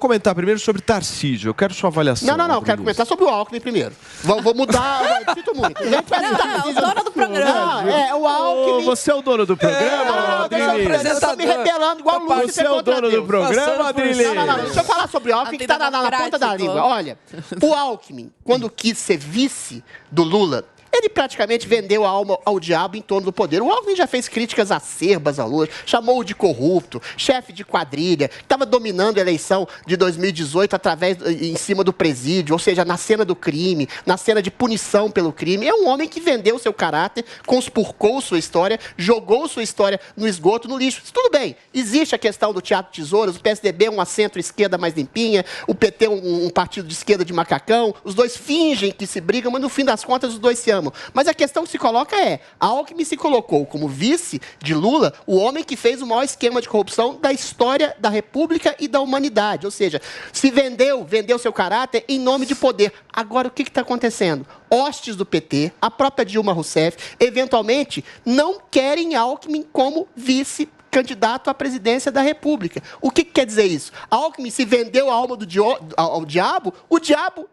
comentar primeiro sobre Tarcísio. Eu quero sua avaliação. Não. Eu quero comentar sobre o Alckmin primeiro. Vou mudar. Sinto muito. Não, o dono do programa. O Alckmin. Você é o dono do programa, Adriles? Eu tô me rebelando igual o Lúcio. Você é o dono do programa, Adriles? Não. Deixa eu falar sobre o Alckmin, que tá na ponta da língua. Olha, o Alckmin, quando quis ser vice do Lula, ele praticamente vendeu a alma ao diabo em torno do poder. O Alckmin já fez críticas acerbas ao Lula, chamou-o de corrupto, chefe de quadrilha, que estava dominando a eleição de 2018 em cima do presídio, ou seja, na cena do crime, na cena de punição pelo crime. É um homem que vendeu seu caráter, conspurcou sua história, jogou sua história no esgoto, no lixo. Tudo bem, existe a questão do Teatro Tesouras, o PSDB é uma centro-esquerda mais limpinha, o PT é um partido de esquerda de macacão, os dois fingem que se brigam, mas no fim das contas os dois se amam. Mas a questão que se coloca é, a Alckmin se colocou como vice de Lula, o homem que fez o maior esquema de corrupção da história da República e da humanidade. Ou seja, se vendeu seu caráter em nome de poder. Agora, o que está acontecendo? Hostes do PT, a própria Dilma Rousseff, eventualmente, não querem Alckmin como vice-candidato à presidência da República. O que quer dizer isso? Alckmin se vendeu a alma ao diabo, o diabo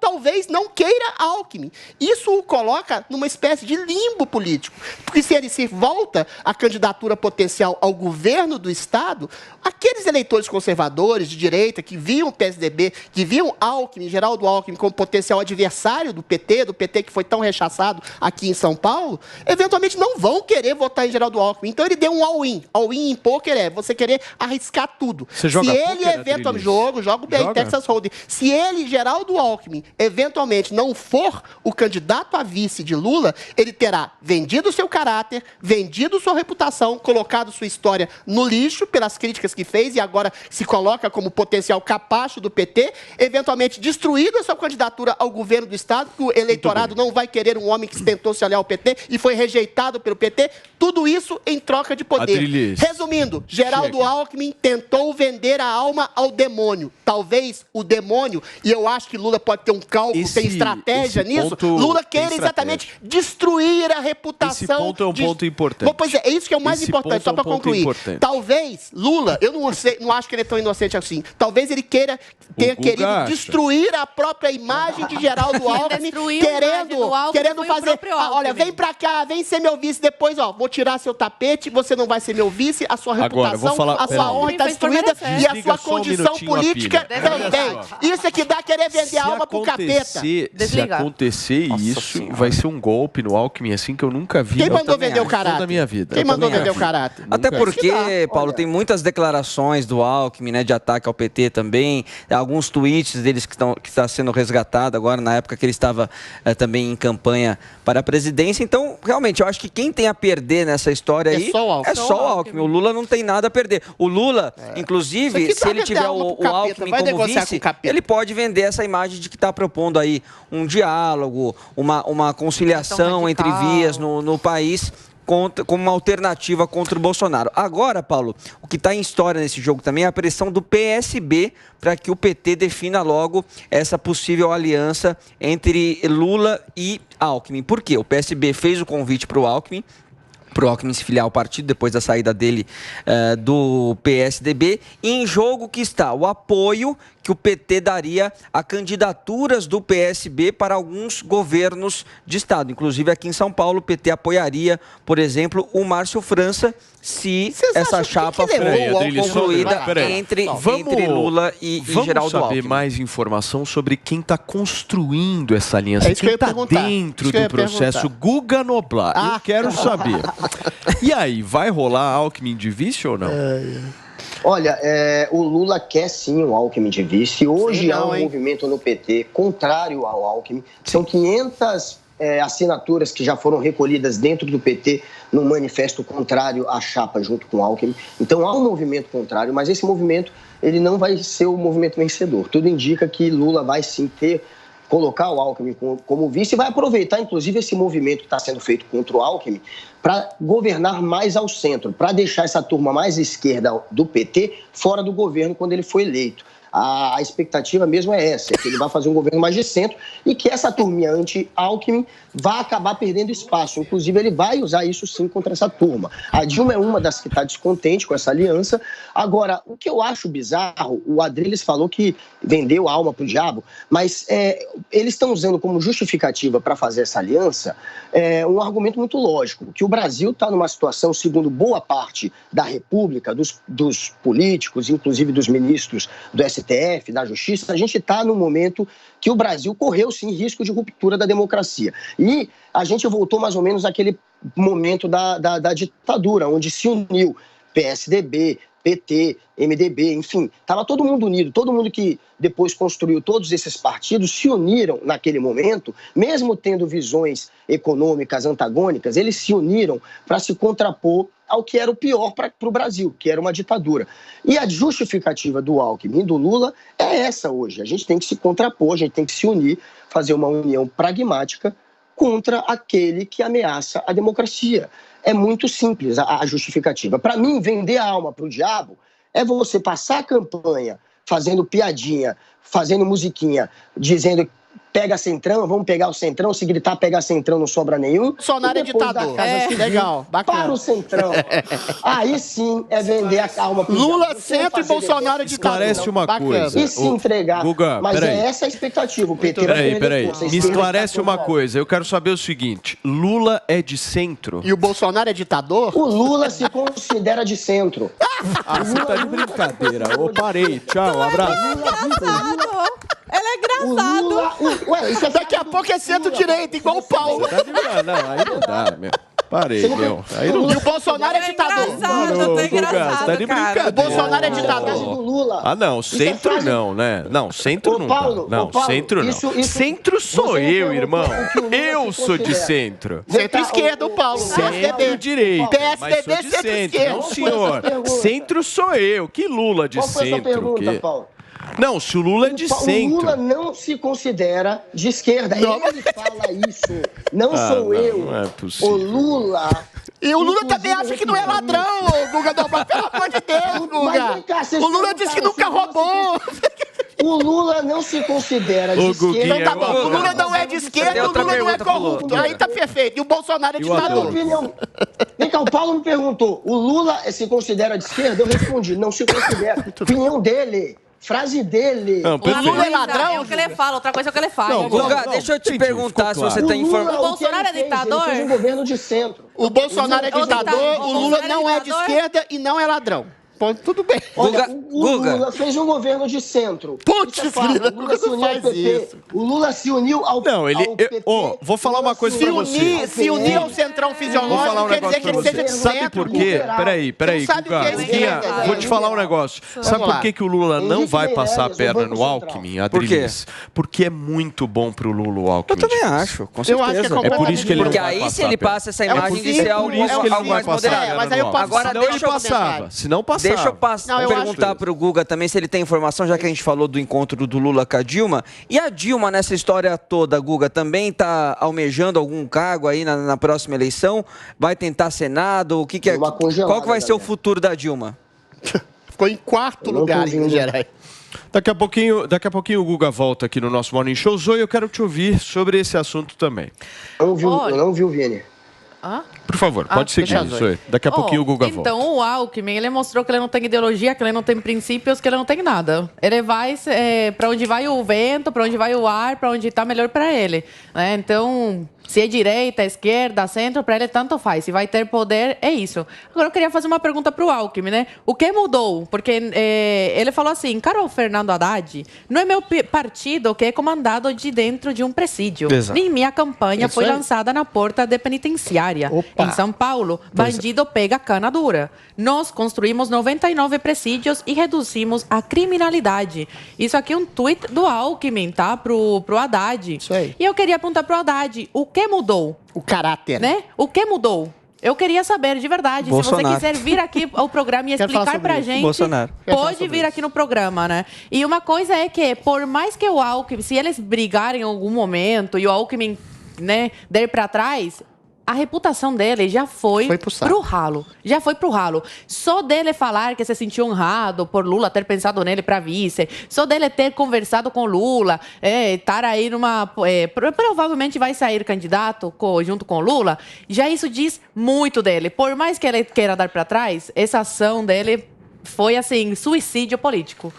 talvez não queira Alckmin. Isso o coloca numa espécie de limbo político. Porque se ele se volta à candidatura potencial ao governo do Estado, aqueles eleitores conservadores de direita que viam o PSDB, que viam Alckmin, Geraldo Alckmin, como potencial adversário do PT que foi tão rechaçado aqui em São Paulo, eventualmente não vão querer votar em Geraldo Alckmin. Então ele deu um all-in. All-in em pôquer é você querer arriscar tudo. Você joga eventualmente jogo bem, Texas Hold'em. Se ele, Geraldo Alckmin, eventualmente não for o candidato a vice de Lula, ele terá vendido seu caráter, vendido sua reputação, colocado sua história no lixo pelas críticas que fez e agora se coloca como potencial capacho do PT, eventualmente destruído a sua candidatura ao governo do Estado, que o eleitorado não vai querer um homem que tentou se aliar ao PT e foi rejeitado pelo PT. Tudo isso em troca de poder. Adriles. Resumindo, Geraldo Alckmin tentou vender a alma ao demônio. Talvez o demônio, e eu acho que Lula pode ter um cálculo, tem estratégia nisso, Lula queira exatamente destruir a reputação. Esse ponto é um ponto importante. Pois é isso que é o mais importante, só para concluir. Talvez Lula, eu não acho que ele é tão inocente assim, talvez ele tenha querido destruir a própria imagem de Geraldo Alckmin, querendo fazer, olha, vem pra cá, vem ser meu vice, depois, vou tirar seu tapete, você não vai ser meu vice, a sua reputação, a sua honra está destruída e a sua condição política também. Isso é que dá querer vender a alma pro capeta. Se acontecer isso, vai ser um golpe no Alckmin assim que eu nunca vi. Quem mandou vender o caráter? Da minha vida. Quem mandou vender o caráter? Até porque, Paulo, tem muitas declarações do Alckmin, né, de ataque ao PT também, alguns tweets deles que está sendo resgatado agora, na época que ele estava também em campanha para a presidência. Então, realmente, eu acho que quem tem a perder nessa história aí é só o Alckmin. O Lula não tem nada a perder. O Lula, inclusive, se ele tiver o Alckmin como vice, ele pode vender essa imagem de que está propondo aí um diálogo, uma conciliação entre vias no país, como uma alternativa contra o Bolsonaro. Agora, Paulo, o que está em história nesse jogo também é a pressão do PSB para que o PT defina logo essa possível aliança entre Lula e Alckmin. Por quê? O PSB fez o convite para o Alckmin se filiar ao partido depois da saída dele do PSDB. E em jogo que está o apoio que o PT daria a candidaturas do PSB para alguns governos de estado. Inclusive aqui em São Paulo, o PT apoiaria, por exemplo, o Márcio França, se essa chapa for concluída entre Lula e Geraldo Alckmin. Vamos saber mais informação sobre quem está construindo essa aliança, quem está dentro do processo. Guga Noblar, eu quero saber. E aí, vai rolar Alckmin de vice ou não? Olha, o Lula quer sim o Alckmin de vice. Hoje há um movimento no PT contrário ao Alckmin. São 500 assinaturas que já foram recolhidas dentro do PT no manifesto contrário à chapa junto com o Alckmin. Então há um movimento contrário, mas esse movimento ele não vai ser o movimento vencedor. Tudo indica que Lula vai sim colocar o Alckmin como vice e vai aproveitar, inclusive, esse movimento que está sendo feito contra o Alckmin para governar mais ao centro, para deixar essa turma mais esquerda do PT fora do governo quando ele for eleito. A expectativa mesmo é essa, que ele vai fazer um governo mais de centro e que essa turminha anti-Alckmin vai acabar perdendo espaço. Inclusive, ele vai usar isso sim contra essa turma. A Dilma é uma das que está descontente com essa aliança. Agora, o que eu acho bizarro, o Adriles falou que vendeu a alma para o diabo, mas eles estão usando como justificativa para fazer essa aliança um argumento muito lógico, que o Brasil está numa situação, segundo boa parte da República, dos políticos, inclusive dos ministros do STF, da Justiça, a gente está num momento que o Brasil correu, sim, risco de ruptura da democracia. E a gente voltou mais ou menos àquele momento da ditadura, onde se uniu PSDB, PT, MDB, enfim, estava todo mundo unido, todo mundo que depois construiu todos esses partidos se uniram naquele momento, mesmo tendo visões econômicas antagônicas, eles se uniram para se contrapor ao que era o pior para o Brasil, que era uma ditadura. E a justificativa do Alckmin e do Lula é essa hoje. A gente tem que se contrapor, a gente tem que se unir, fazer uma união pragmática contra aquele que ameaça a democracia. É muito simples a justificativa. Para mim, vender a alma para o diabo é você passar a campanha fazendo piadinha, fazendo musiquinha, dizendo pega Centrão, vamos pegar o Centrão, se gritar pega Centrão não sobra nenhum. Bolsonaro é ditador. Legal, bacana. Para o Centrão. Aí sim é vender a alma pro diabo. Lula centro e Bolsonaro é ditador. Esclarece uma coisa. E se entregar. Guga, mas essa é a expectativa. O PT Peraí. Me esclarece uma coisa. Eu quero saber o seguinte. Lula é de centro? E o Bolsonaro é ditador? O Lula se considera de centro. Você tá de brincadeira. Eu parei. Tchau, abraço. Ela é engraçado. Daqui a pouco é centro-direita, igual o Paulo. Não, aí não dá, meu. Parei, meu. Aí não... E o Bolsonaro é ditador. Tá de brincadeira. O Bolsonaro é ditador. Ah, não. Centro não, né? Não, centro não dá. Não, centro não. Centro sou eu, irmão. Eu sou de centro. Centro-esquerda, o Paulo. Centro-direita. PSDB, centro-esquerda. Não, senhor. Centro sou eu. Que Lula de centro? Qual foi a pergunta, Paulo? Não, se o Lula é de centro. O Lula não se considera de esquerda. Ele fala isso. Não sou eu. Não é possível. O Lula... E o Lula também acha que não é ladrão, Guga. Não, mas pelo amor de Deus, Guga. O Lula disse que nunca roubou. O Lula não se considera de esquerda. Então tá bom, o Lula não é de esquerda, o Lula não é corrupto. Aí tá perfeito. E o Bolsonaro é ditador. Vem cá, o Paulo me perguntou, o Lula se considera de esquerda? Eu respondi, não se considera. Opinião dele. Frase dele. Não, o Lula é ladrão? É o que ele fala, outra coisa é o que ele faz. Guga, deixa eu te perguntar se você tem informação. O Bolsonaro é ditador? Ele fez um governo de centro. O Bolsonaro é ditador, o Lula não é de esquerda e não é ladrão. Ponto, tudo bem. Olha, o Lula fez um governo de centro. Putz, o Lula se uniu ao PT. O Lula se uniu ao PT. Não, vou falar uma coisa pra você. Se unir ao centrão fisiológico quer dizer que ele seja de centro. Sabe por quê? Peraí, Guga. Vou te falar um negócio. Sabe por que o Lula não vai passar a perna no Alckmin, Adriles? Porque é muito bom pro Lula o Alckmin. Eu também acho, com certeza. É por isso que ele não vai passar. Porque aí se ele passa essa imagem de ser algo mais moderado. Agora se não passava. Deixa eu perguntar para o Guga também se ele tem informação, já que a gente falou do encontro do Lula com a Dilma. E a Dilma, nessa história toda, Guga, também está almejando algum cargo aí na próxima eleição? Vai tentar Senado? Qual que vai ser o futuro da Dilma? Ficou em quarto lugar em Gerais. Daqui a pouquinho o Guga volta aqui no nosso Morning Show. Zoe, eu quero te ouvir sobre esse assunto também. Eu não vi o Vini. Por favor, pode seguir, Zoe. Daqui a pouquinho o Guga volta. Então, o Alckmin, ele mostrou que ele não tem ideologia, que ele não tem princípios, que ele não tem nada. Ele vai para onde vai o vento, para onde vai o ar, para onde está melhor para ele. Né? Então, se é direita, esquerda, centro, para ele tanto faz. Se vai ter poder, é isso. Agora, eu queria fazer uma pergunta para o Alckmin, né? O que mudou? Porque ele falou assim, cara, o Fernando Haddad não é meu partido que é comandado de dentro de um presídio. Exato. Nem minha campanha foi lançada na porta de penitenciária. Em São Paulo, bandido pega cana dura. Nós construímos 99 presídios e reduzimos a criminalidade. Isso aqui é um tweet do Alckmin, tá? Pro Haddad. Isso aí. E eu queria apontar pro Haddad, o que mudou? O caráter. Né? O que mudou? Eu queria saber, de verdade, Bolsonaro. se você quiser vir aqui ao programa e explicar pra gente, Bolsonaro. pode vir aqui no programa, né? E uma coisa é que, por mais que o Alckmin, se eles brigarem em algum momento e o Alckmin, né, der pra trás, a reputação dele já foi pro ralo. Já foi pro ralo. Só dele falar que se sentiu honrado por Lula ter pensado nele para vice, só dele ter conversado com Lula, estar aí numa... provavelmente vai sair candidato junto com Lula, já isso diz muito dele. Por mais que ele queira dar para trás, essa ação dele foi, assim, suicídio político.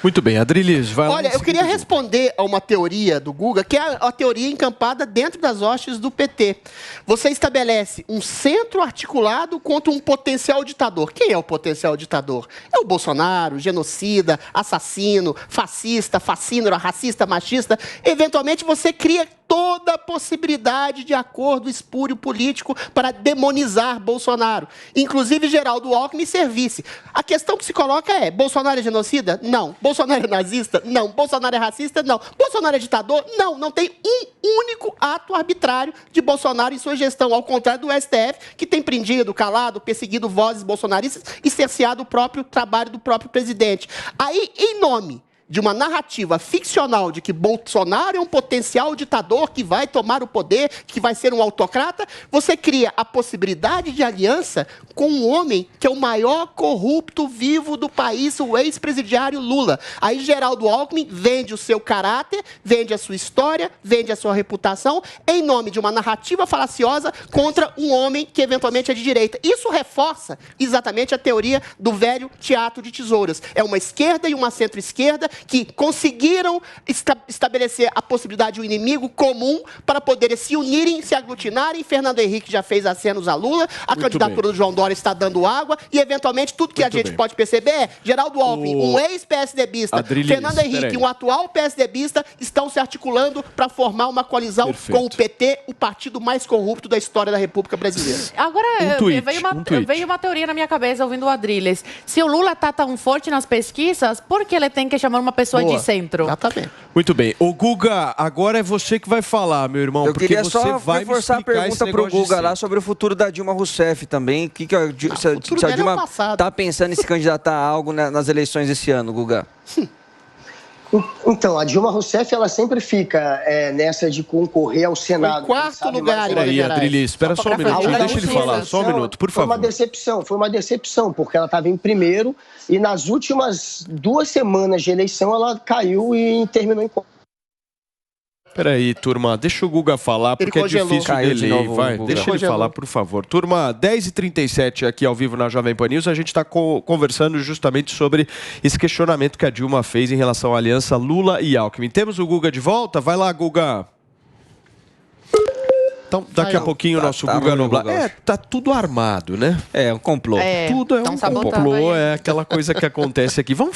Muito bem, Adriles, vai lá. Olha, eu queria responder a uma teoria do Guga, que é a teoria encampada dentro das hostes do PT. Você estabelece um centro articulado contra um potencial ditador. Quem é o potencial ditador? É o Bolsonaro, genocida, assassino, fascista, fascínora, racista, machista. Eventualmente, você cria toda a possibilidade de acordo espúrio político para demonizar Bolsonaro. Inclusive, Geraldo Alckmin ser vice. A questão que se coloca é, Bolsonaro é genocida? Não. Bolsonaro é nazista? Não. Bolsonaro é racista? Não. Bolsonaro é ditador? Não. Não tem um único ato arbitrário de Bolsonaro em sua gestão, ao contrário do STF, que tem prendido, calado, perseguido vozes bolsonaristas e cerceado o próprio trabalho do próprio presidente. Aí, em nome de uma narrativa ficcional de que Bolsonaro é um potencial ditador que vai tomar o poder, que vai ser um autocrata, você cria a possibilidade de aliança com um homem que é o maior corrupto vivo do país, o ex-presidiário Lula. Aí Geraldo Alckmin vende o seu caráter, vende a sua história, vende a sua reputação, em nome de uma narrativa falaciosa contra um homem que eventualmente é de direita. Isso reforça exatamente a teoria do velho teatro de tesouras. É uma esquerda e uma centro-esquerda que conseguiram estabelecer a possibilidade de um inimigo comum para poderem se unirem, se aglutinarem. Fernando Henrique já fez acenos a Lula, a candidatura do João Dória está dando água e, eventualmente, tudo que a gente pode perceber é Geraldo Alckmin, um ex-PSDBista, Fernando Henrique, um atual PSDBista, estão se articulando para formar uma coalizão com o PT, o partido mais corrupto da história da República Brasileira. Agora, veio uma teoria na minha cabeça ouvindo o Adriles. Se o Lula está tão forte nas pesquisas, por que ele tem que chamar uma pessoa de centro? Exatamente. Muito bem. Ô, Guga, agora é você que vai falar, meu irmão. Eu porque queria você só vai reforçar a pergunta pro Guga lá sobre o futuro da Dilma Rousseff também. Se a Dilma está pensando em se candidatar a algo nas eleições esse ano, Guga? Então, a Dilma Rousseff, ela sempre fica nessa de concorrer ao Senado. Foi quarto lugar. Peraí, Adriles, espera só um minutinho, deixa ele falar, só um minuto, por favor. Foi uma decepção, porque ela estava em primeiro e nas últimas 2 semanas de eleição ela caiu e terminou em quarto. Peraí, turma, deixa o Guga falar, porque é difícil dele. Deixa ele falar, por favor. Turma, 10h37 aqui ao vivo na Jovem Pan News, a gente está conversando justamente sobre esse questionamento que a Dilma fez em relação à aliança Lula e Alckmin. Temos o Guga de volta? Vai lá, Guga. Então, daqui a pouquinho o nosso Guga Noblar. Tá tudo armado, né? É um complô. Tudo é um complô, é aquela coisa que acontece aqui. Vamos